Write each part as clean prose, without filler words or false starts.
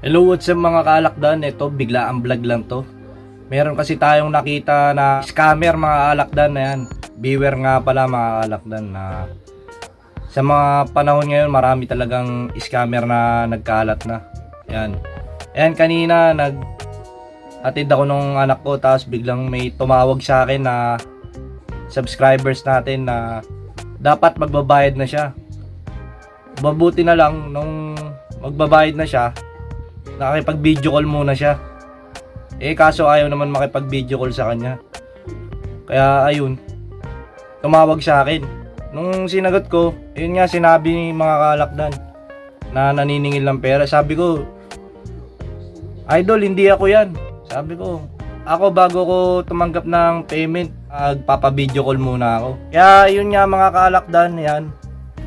Hello, what's up mga kaalakdan? Ito, bigla ang vlog lang to. Meron kasi tayong nakita na scammer mga kaalakdan na yan. Beware nga pala mga kaalakdan na sa mga panahon ngayon marami talagang scammer na nagkalat na. Yan. Ayan, kanina nag-atid ako nung anak ko tapos biglang may tumawag sa akin na subscribers natin na dapat magbabayad na siya. Mabuti na lang nung magbabayad na siya, nakakipag-video call muna siya. Kaso ayaw naman makipag-video call sa kanya. Kaya ayun, tumawag sa akin. Nung sinagot ko, yun nga sinabi ni mga kaalakdan na naniningil ng pera. Sabi ko, idol, hindi ako yan. Sabi ko, ako bago ko tumanggap ng payment, magpapa-video call muna ako. Kaya yun nga mga kaalakdan, yan.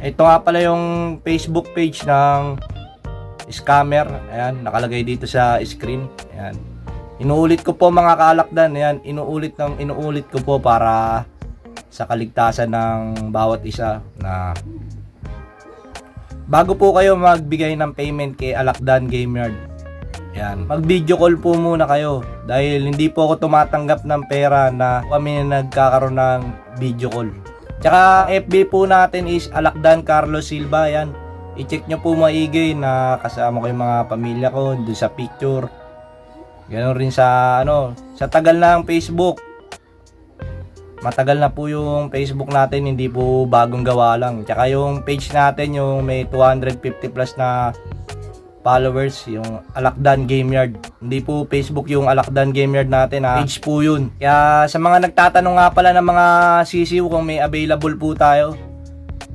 Ito nga pala yung Facebook page ng scammer. Ayan, nakalagay dito sa screen. Ayan. Inuulit ko po mga kaalakdan. Ayan, inuulit ko po para sa kaligtasan ng bawat isa na bago po kayo magbigay ng payment kay Alakdan Game Yard. Ayan, mag-video call po muna kayo dahil hindi po ako tumatanggap ng pera na kami nagkakaroon ng video call. Tsaka FB po natin is Alakdan Carlos Silva. Ayan, i-check nyo po maigi na kasama ko yung mga pamilya ko doon sa picture. Ganoon rin sa sa tagal na ng Facebook. Matagal na po yung Facebook natin, hindi po bagong gawa lang. Tsaka yung page natin, yung may 250 plus na followers, yung Alakdan Game Yard. Hindi po Facebook yung Alakdan Game Yard natin, page po yun. Kaya sa mga nagtatanong nga pala ng mga sisiw kung may available po tayo,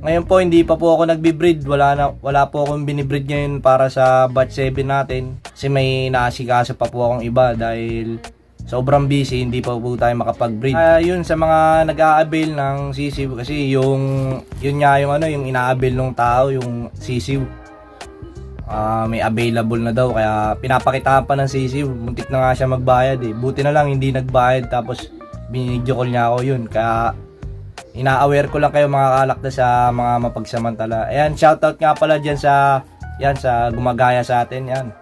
ngayon po hindi pa po ako nagbi-breed. Wala po akong binibreed ngayon para sa batch 7 natin. Kasi may naasikaso pa po akong iba dahil sobrang busy, hindi pa po tayo makapag-breed. Yun sa mga nag-a-avail ng sisiw kasi yun nga yung yung ina-avail ng tao, yung sisiw. May available na daw kaya pinapakitaan pa ng sisiw. Muntik na nga siya magbayad eh. Buti na lang hindi nagbayad tapos binidyo call niya ako yun. Kaya ina-aware ko lang kayo mga kalakda sa mga mapagsamantala. Ayan, shoutout nga pala dyan sa gumagaya sa atin. Yan,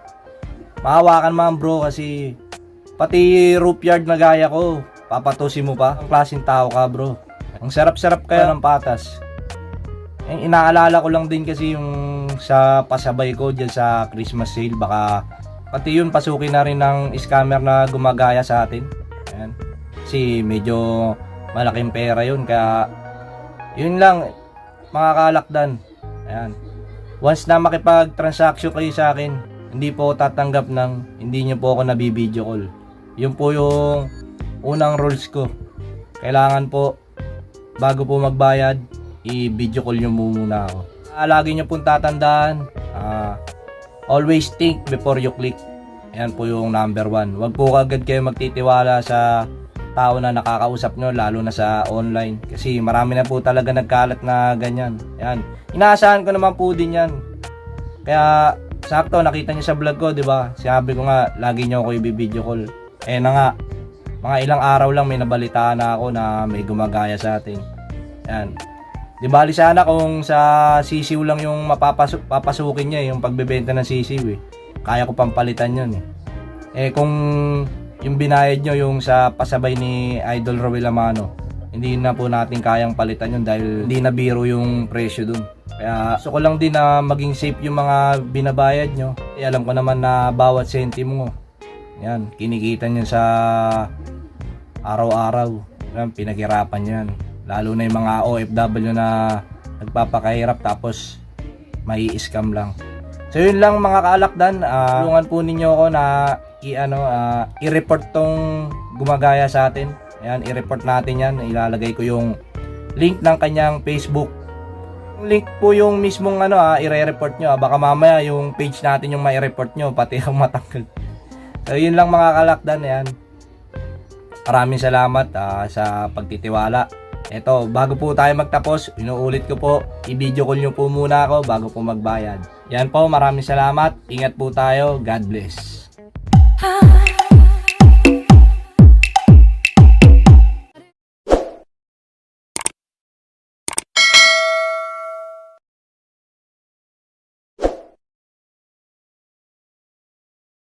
maawakan man bro kasi pati roof yard na gaya ko papatusin mo pa. Ang klaseng tao ka bro. Ang sarap-sarap kaya ng patas. Inaalala ko lang din kasi yung sa pasabay ko dyan sa Christmas sale, baka pati yun pasukin na rin ng scammer na gumagaya sa atin. Ayan, kasi medyo malaking pera yun. Kaya yun lang mga kalakdan. Ayan, once na makipag-transaction kayo sa akin, hindi po ako tatanggap ng hindi nyo po ako nabibideo call. Yun po yung unang rules ko. Kailangan po bago po magbayad, i-video call nyo muna ako. Lagi nyo pong tatandaan, always think before you click. Ayan po yung number 1. Huwag po agad kayo magtitiwala sa tao na nakakausap nyo, lalo na sa online. Kasi marami na po talaga nagkalat na ganyan. Ayan, inaasahan ko naman po din yan. Kaya sakto nakita nyo sa vlog ko, di ba? Sabi ko nga, lagi nyo ako i-video call. Na nga, mga ilang araw lang may nabalitaan na ako na may gumagaya sa atin. Ayan, di bali sana kung sa sisiw lang yung papasukin niya, yung pagbebenta ng sisiw kaya ko pampalitan yun kung yung binayad nyo yung sa pasabay ni Idol Roel Amano, hindi na po natin kayang palitan yun dahil hindi na biro yung presyo dun. Kaya gusto ko lang din na maging safe yung mga binabayad nyo. Alam ko naman na bawat sentimo yan, kinikita nyo sa araw-araw. Yan, pinaghirapan nyo yan. Lalo na yung mga OFW na nagpapakahirap tapos may scam lang. So yun lang mga kaalakdan. Tulungan po ninyo ako na i-report tong gumagaya sa atin. Ayan, i-report natin yan. Ilalagay ko yung link ng kanyang Facebook. Yung link po yung mismong i-report nyo. Baka mamaya yung page natin yung mai-report nyo, pati ang matanggal. So yun lang mga kaalakdan. Ayan, maraming salamat sa pagtitiwala. Eto, bago po tayo magtapos, inuulit ko po, i-video call nyo po muna ako bago po magbayad. Yan po, maraming salamat. Ingat po tayo. God bless.